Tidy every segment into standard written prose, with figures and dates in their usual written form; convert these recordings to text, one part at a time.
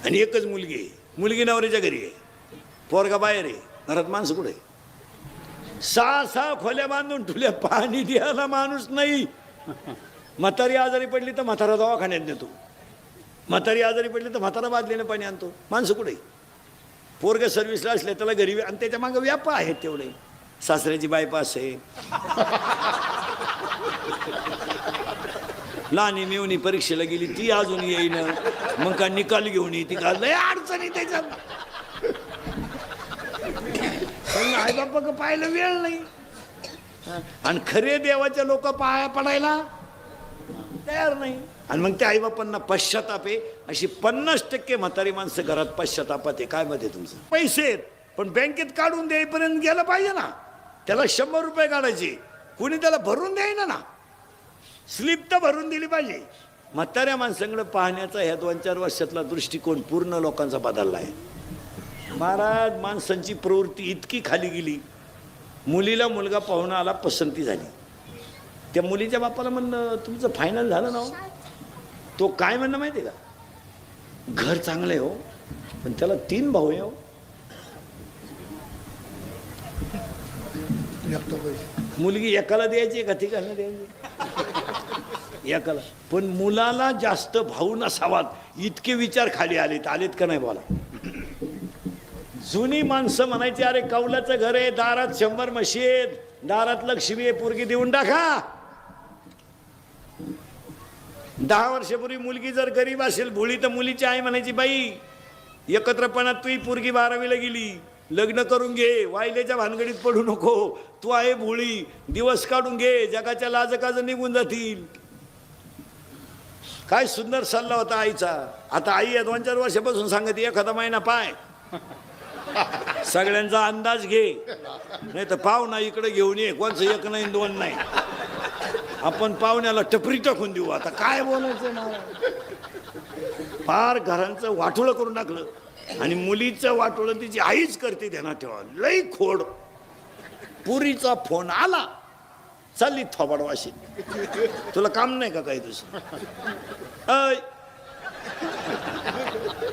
आणि एकच मुलगी आहे, मुलगी नवऱ्याच्या घरी आहे, पोरगा बाहेर आहे, घरात माणसं कुठे? 6 खोल्या बांधून ठेवल्या, पाणी द्यायला माणूस नाही. म्हातारी आजारी पडली तर म्हातारा दवाखान्यात नेतो, म्हातारी आजारी पडली तर म्हातारा बादलीनं पाणी आणतो. माणसं कुठे? पोरग सर्व्हिसला असले त्याला घरी, आणि त्याच्या मागे व्यापा आहेत तेवढे. सासऱ्याची बायपास आहे, लहानी मेवणी परीक्षेला गेली ती अजून येईन, मग का निकाल घेऊन येते का, लय अडचणी त्याच्यात. आई बापा पाहायला वेळ नाही, आणि खरे देवाच्या लोक पाया पडायला तयार नाही. आणि मग त्या आईबापांना पश्चाताप आहे. अशी 50% म्हातारी माणसं घरात पश्चातापात आहे. काय मध्ये तुमचं? पैसे आहेत पण बँकेत काढून द्यायपर्यंत गेलं पाहिजे ना. त्याला 100 रुपये काढायचे, कुणी त्याला भरून द्यायना ना, स्लिप तर भरून दिली पाहिजे. म्हाताऱ्या माणसांकडे पाहण्याचा ह्या 2-4 वर्षातला दृष्टिकोन पूर्ण लोकांचा बदलला आहे. महाराज, माणसांची प्रवृत्ती इतकी खाली गेली. मुलीला मुलगा पाहुणा आला, पसंती झाली, त्या मुलीच्या बापाला म्हणलं तुमचं फायनल झालं ना? तो काय म्हणणं माहिती आहे का? घर चांगलं आहे हो, पण त्याला 3 भाऊ आहे हो. मुलगी एकाला द्यायची का ठिकाणी द्यायची? एकाला. पण मुलाला जास्त भाऊ नसावात इतके विचार खाली आलेत का नाही बोला? जुनी माणसं म्हणायची अरे कौलाचं घर आहे, दारात 100 म्हशी आहेत, दारात लक्ष्मी आहे, पोरगी देऊन टाका. 10 वर्षापूर्वी मुलगी जर गरीब असेल, भोळी, तर मुलीची आई म्हणायची बाई एकत्रपणात तुही पोरगी 12वीला गेली, लग्न करून घे, वायलेच्या भानगडीत पडू नको, तू आहे भोळी, दिवस काढून घे, जगाच्या लाजकाज निघून जातील. काय सुंदर सल्ला होता आईचा. आता आई या 2-4 वर्षापासून सांगते एखादा महिना पाय, सगळ्यांचा अंदाज घे, नाही तर पाहुणा इकडे घेऊन ये, कोणचं 1 नाही 2 नाही, आपण पाहुण्याला टपरी टाकून देऊ. आता काय बोलायचं मला, फार घरांचं वाटोळं करून टाकलं. आणि मुलीचं वाटोळं तिची आईच करते, ध्यानात ठेवा. लई खोड. पुरीचा फोन आला, चालली थोबाडवाशी, तुला काम नाही का काही दुसरं?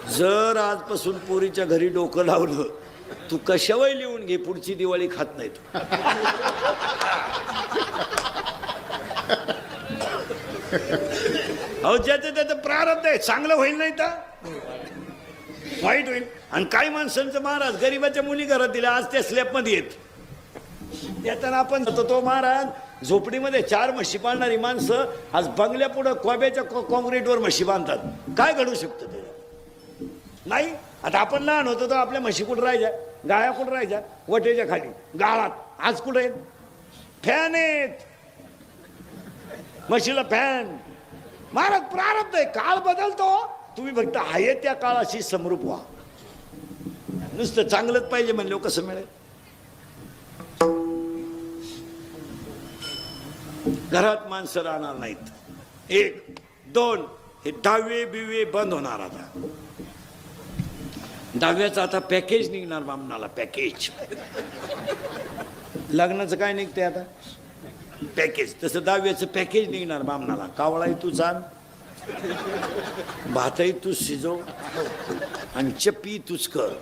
जर आजपासून पुरीच्या घरी डोकं लावलं, तू कशावय लिहून घे, पुढची दिवाळी खात नाही तू. अहो, ज्याचं त्याचं प्रारब्ध आहे, चांगलं होईल नाही तर वाईट होईल. आणि काही माणसांचं महाराज गरीबाच्या मुली घरात दिल्या, आज त्या स्लॅबमध्ये येत. त्याच्यानं आपण तो महाराज झोपडीमध्ये 4 म्हशी पाळणारी माणसं आज बंगल्या पुढं कोब्याच्या कॉन्क्रीटवर म्हशी बांधतात. काय घडू शकतं ते? नाही. आता आपण लहान होतो तर आपल्या म्हशी कुठं राहायच्या, गाया कुठं राहायच्या, वटेच्या खाली गाळात. आज कुठं आहेत? फॅन आहेत, म्हशीला फॅन. महाराज प्रारब्ध आहे, काळ बदलतो. तुम्ही फक्त आहे त्या काळाशी समरूप व्हा. नुसतं चांगलंच पाहिजे म्हणलं कसं मिळेल? घरात माणसं राहणार नाहीत. 1, 2 हे 10वे बिवे बंद होणार. आता 10व्याचं आता पॅकेज निघणार बामणाला. पॅकेज लग्नाचं काय निघते आता? पॅकेज. तसं 10व्याचं पॅकेज निघणार बामणाला. कावळाही तू चाल, भातही तूच शिजव, आणि चप्पी तूच कर.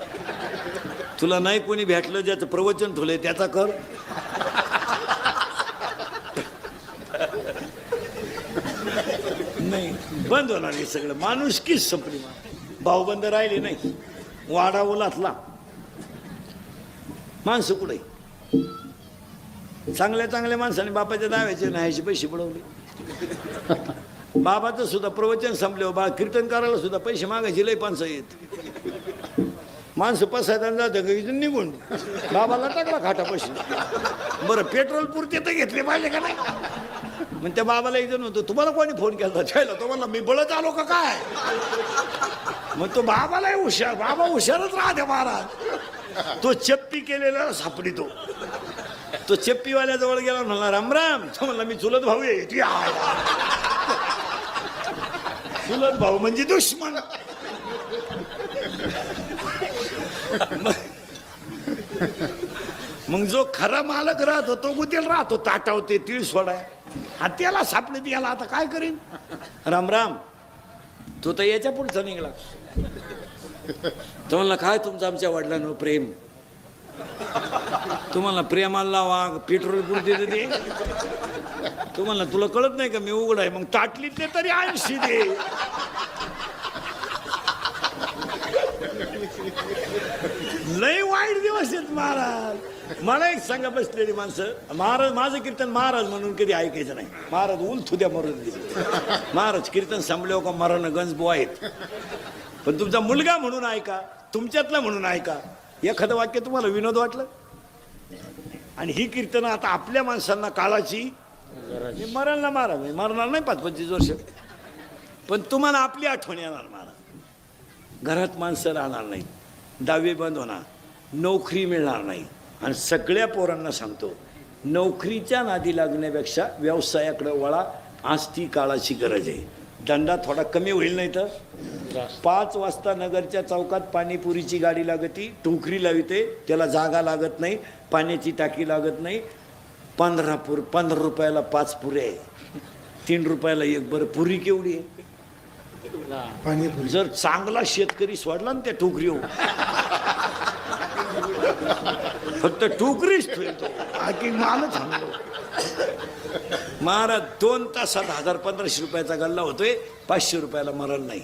तुला नाही कोणी भेटलं ज्याचं प्रवचन ठेवलंय त्याचा कर. नाही, बंद होणार हे सगळं. माणुसकीच संपली. भाऊबंद राहिले नाही. वाडा ओलातला. माणसं कुठे? चांगल्या चांगल्या माणसाने बापाच्या दाव्याचे न्यायचे पैसे बुडवले. बाबाचं सुद्धा प्रवचन संपले, बा कीर्तन करायला सुद्धा पैसे मागायचे लय पंचायत. माणसं पसायदान जातं इथून निघून बाबाला टाकला खाटा पैसे. बरं पेट्रोल पुरते तर घेतले पाहिजे का नाही? मग त्या बाबाला इथं होतं, तुम्हाला कोणी फोन केला त्याला? तो म्हणला मी बळत आलो का काय? मग तो बाबालाही हुशार. बाबा हुशारच राहते महाराज. तो चप्पी केलेला सापडितो. तो चप्पीवाल्या जवळ गेला, म्हणला राम राम. तो म्हणला मी चुलत भाऊ आहे. चुलत भाऊ म्हणजे दुश्मन. मग जो खरा मालक राहतो तो गुतेल राहतो, ताटावते तीळ सोडाय. हा त्याला सापडे, याला आता काय करीन? राम राम. तो तर याच्या पुढचा निघाला. तो म्हणला काय तुमचं आमच्या वडिलांवर प्रेम, तुम्हाला प्रेमाला वाघ पेट्रोल पुरते दे. तुम्हाला तुला कळत नाही का मी उघड आहे, मग ताटलीतले तरी 80 दे. लय वाईट दिवस आहेत महाराज. मला एक सांगा बसलेली माणसं, महाराज माझं कीर्तन महाराज म्हणून कधी ऐकायचं नाही. महाराज उलथू द्या मरून दिली. महाराज कीर्तन संपल्यावर का मरण गंजबो आहेत, पण तुमचा मुलगा म्हणून ऐका, तुमच्यातला म्हणून ऐका. एखादं वाक्य तुम्हाला विनोद वाटलं. आणि ही कीर्तन आता आपल्या माणसांना काळाची मरण ना महाराज मरणार नाही 5-25 वर्ष, पण तुम्हाला आपली आठवण येणार महाराज. घरात माणसं राहणार नाहीत, दहावी बंद होणार, नोकरी मिळणार नाही. आणि सगळ्या पोरांना सांगतो, नोकरीच्या नादी लागण्यापेक्षा व्यवसायाकडे वळा. आज ती काळाची गरज आहे. धंदा थोडा कमी होईल नाही तर 5 वाजता नगरच्या चौकात पाणीपुरीची गाडी लागती, टोकरी लावते, त्याला जागा लागत नाही, पाण्याची टाकी लागत नाही. 15 रुपयाला 5 पुऱ्या आहे, 3 रुपयाला 1. बरं पुरी केवढी आहे? जर चांगला शेतकरी सोडला ना त्या टोकरीवर, फक्त टोकरीच फिरतो, बाकी मालच थांबतो. महाराज 2 तासात 1000-1500 रुपयाचा गल्ला होतोय, 500 रुपयाला मरण नाही.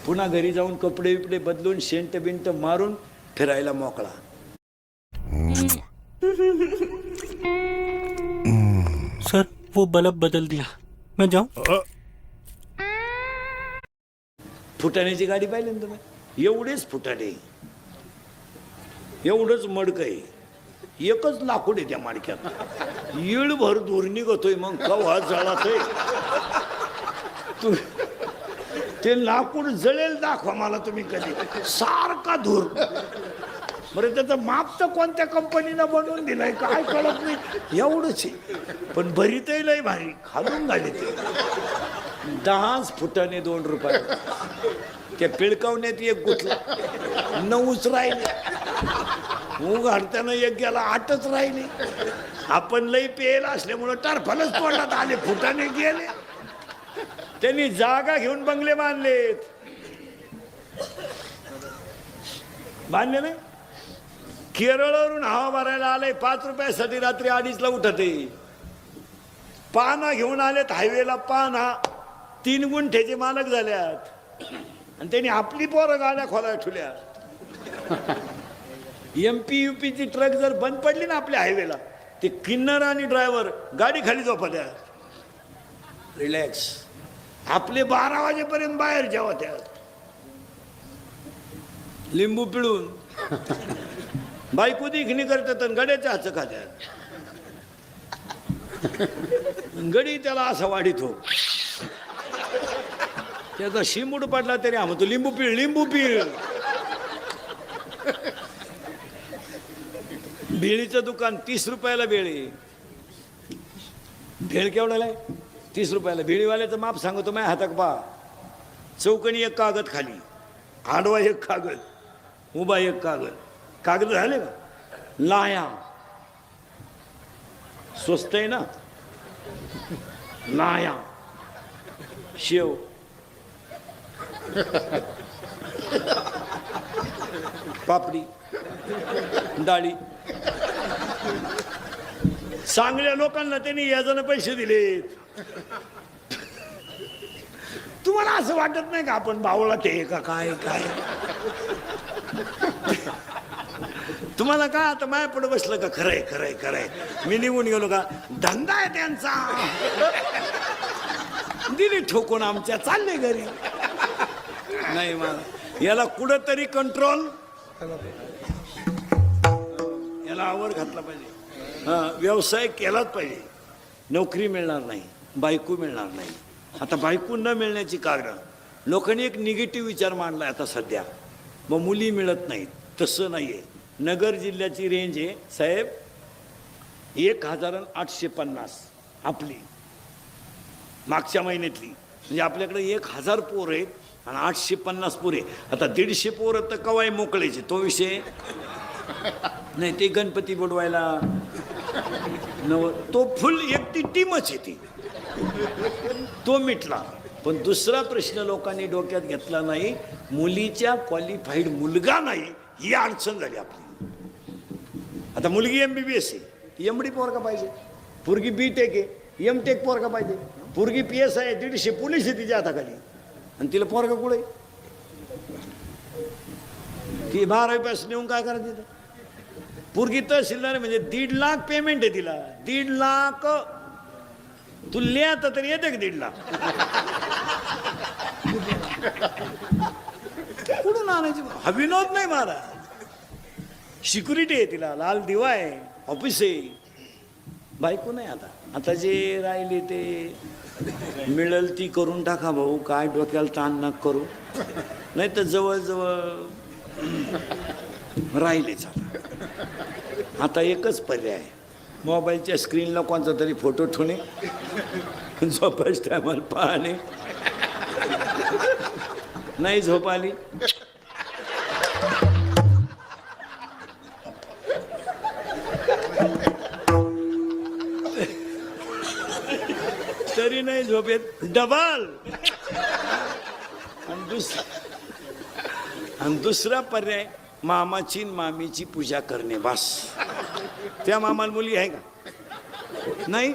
पुन्हा घरी जाऊन कपडे बिपडे बदलून शेंट बिंट मारून फिरायला मोकळा. सर वो बल्ब बदल दिया, मैं जाऊं? फुटाण्याची गाडी पाहिली ना तुम्ही? एवढेच फुटाणे, एवढंच मडक आहे, एकच लाकूड आहे त्या माडक्यात. येळभर दूर निघतोय, मग कवा जळतोय. ते लाकूड जळेल दाखवा मला तुम्ही कधी. सारखा धूर. बरं त्याचं माप तर कोणत्या कंपनीनं बनवून दिलंय काय कळत नाही. एवढंच आहे, पण भरीतही लय भारी खालून घाले ते. 10 फुटाने 2 रुपये. त्या पिळकावण्यात एक गुतला, 9च राहिले. उघडताना एक गेला, 8च राहिले. आपण लई पेल असल्यामुळं टरफलच तोंडात आले, फुटाने गेले. त्यांनी जागा घेऊन बंगले बांधलेत. बांधले नाही. केरळवरून हवा भरायला आले, 5 रुपयासाठी रात्री 2:30ला उठते. पाना घेऊन आलेत हायवेला. पाना 3 गुंठ्याचे मालक झाल्यात, आणि त्यांनी आपली पोरं गाड्या खोला ठेवल्या. MP UPची ट्रक जर बंद पडली ना आपल्या हायवेला, ते किन्नर आणि ड्रायव्हर गाडी खाली झोपत्या, रिलॅक्स. आपले 12 वाजेपर्यंत बाहेर जेव्हा त्या लिंबू पिळून बायको देखणी करतात आणि गड्याच्या हाच खात्यात. गडी त्याला असा वाढीत हो, त्याचा शिंबूड पडला तरी हा म्हणतो लिंबू पिळ, लिंबू पिळ. भेळीचं दुकान 30 रुपयाला भेळी. भेळ केवढ्याला आहे? 30 रुपयाला. भेळीवाल्याचं माप सांगतो माझ्या हातात पा. चौकणी 1 कागद खाली, आडवा 1 कागद, उभा 1 कागद. कागद झाले का? लाया. स्वस्त आहे ना. लाया, शेव, पापडी, डाळी. चांगल्या लोकांना त्यांनी याजाने पैसे दिलेत. तुम्हाला असं वाटत नाही का आपण बावळा ते का काय काय? तुम्हाला का आता माया पुढे बसलं का? खरंय खरंय खरंय. मी निघून गेलो का? धंदा आहे त्यांचा. दिली ठोकून आमच्या, चालले घरी. नाही मला याला कुठंतरी कंट्रोल, याला आवर घातला पाहिजे. व्यवसाय केलाच पाहिजे. नोकरी मिळणार नाही, बायको मिळणार नाही. आता बायको न मिळण्याची कारण लोकांनी एक निगेटिव्ह विचार मांडला आता सध्या. मग मुली मिळत नाहीत. तसं नाही आहे. नगर जिल्ह्याची रेंज आहे साहेब 1850 आपली मागच्या महिन्यातली. म्हणजे आपल्याकडे 1000 पोर आहेत आणि 850 पोरे. आता 150 पोरं तर कवाय मोकळायचे, तो विषय नाही. ते गणपती बुडवायला तो फुल एकटी टीमच आहे ती. तो मिटला. पण दुसरा प्रश्न लोकांनी डोक्यात घेतला नाही, मुलीच्या क्वालिफाईड मुलगा नाही ही अडचण झाली आपली. आता मुलगी MBBS आहे, MD पोरगा पाहिजे, पोरगी BTech आहे, MTech पोरगा पाहिजे, पोरगी PSI आहे, 150 पोलीस आहे तिच्या हाताखाली, आणि तिला पोरगा कुठे? ती 12वी पास नेऊन काय करायचं तिथं? पोरगी तहसीलदार म्हणजे 1.5 लाख पेमेंट आहे तिला, 1.5 लाख. तू लिहात तरी येते का 1.5 लाख? कुठून आणायची? हा विनोद नाही मारा. सिक्युरिटी आहे तिला, लाल दिवा आहे, ऑफिस आहे, बायको नाही. आता जे राहिले ते मिळेल ती करून टाका भाऊ, काय डोक्याला ताण नका करू. नाही तर जवळजवळ राहिलेच. आता एकच पर्याय, मोबाईलच्या स्क्रीनला कोणता तरी फोटो ठेवणे, झोपायच्या टायमाला पाहणे. नाही झोप आली तरी नाही झोपेत डबल. आणि दुसरा पर्याय मामाची मामीची पूजा करणे. बस. त्या मामाला मुली आहे का? नाही.